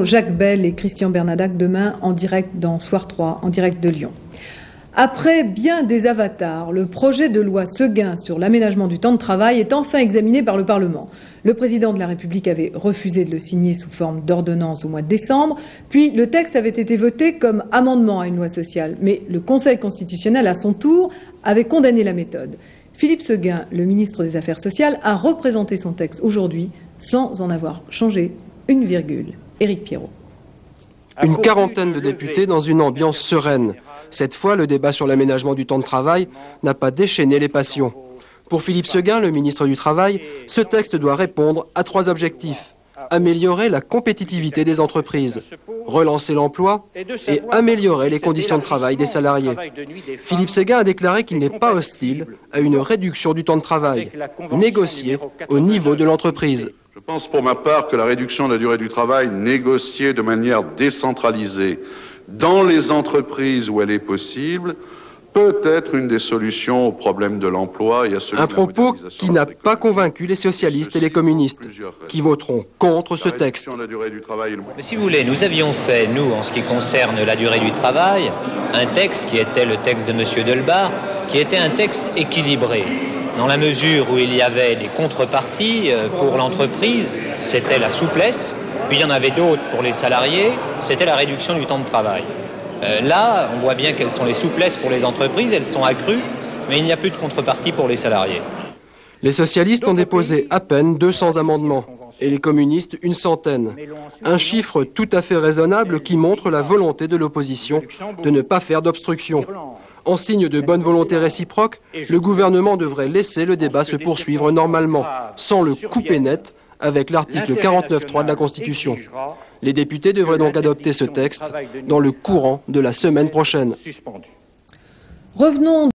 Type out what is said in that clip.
Jacques Bell et Christian Bernadac demain en direct dans Soir 3, en direct de Lyon. Après bien des avatars, le projet de loi Séguin sur l'aménagement du temps de travail est enfin examiné par le Parlement. Le président de la République avait refusé de le signer sous forme d'ordonnance au mois de décembre, puis le texte avait été voté comme amendement à une loi sociale. Mais le Conseil constitutionnel, à son tour, avait condamné la méthode. Philippe Séguin, le ministre des Affaires sociales, a représenté son texte aujourd'hui sans en avoir changé une virgule. Éric Piéraut. Une quarantaine de députés dans une ambiance sereine. Cette fois, le débat sur l'aménagement du temps de travail n'a pas déchaîné les passions. Pour Philippe Séguin, le ministre du Travail, ce texte doit répondre à 3 objectifs. Améliorer la compétitivité des entreprises, relancer l'emploi et améliorer les conditions de travail des salariés. Philippe Séguin a déclaré qu'il n'est pas hostile à une réduction du temps de travail, négociée au niveau de l'entreprise. Je pense pour ma part que la réduction de la durée du travail négociée de manière décentralisée dans les entreprises où elle est possible peut être une des solutions au problème de l'emploi et à celui de la modernisation. Un propos qui n'a pas convaincu les socialistes et les communistes, qui voteront contre ce texte. Mais si vous voulez, nous avions fait, nous, en ce qui concerne la durée du travail, un texte qui était le texte de M. Delbar, qui était un texte équilibré. Dans la mesure où il y avait des contreparties pour l'entreprise, c'était la souplesse, puis il y en avait d'autres pour les salariés, c'était la réduction du temps de travail. Là, on voit bien quelles sont les souplesses pour les entreprises, elles sont accrues, mais il n'y a plus de contrepartie pour les salariés. Les socialistes ont déposé à peine 200 amendements, et les communistes une centaine. Un chiffre tout à fait raisonnable qui montre la volonté de l'opposition de ne pas faire d'obstruction. En signe de bonne volonté réciproque, le gouvernement devrait laisser le débat se poursuivre normalement, sans le couper net avec l'article 49.3 de la Constitution. Les députés devraient donc adopter ce texte dans le courant de la semaine prochaine. Revenons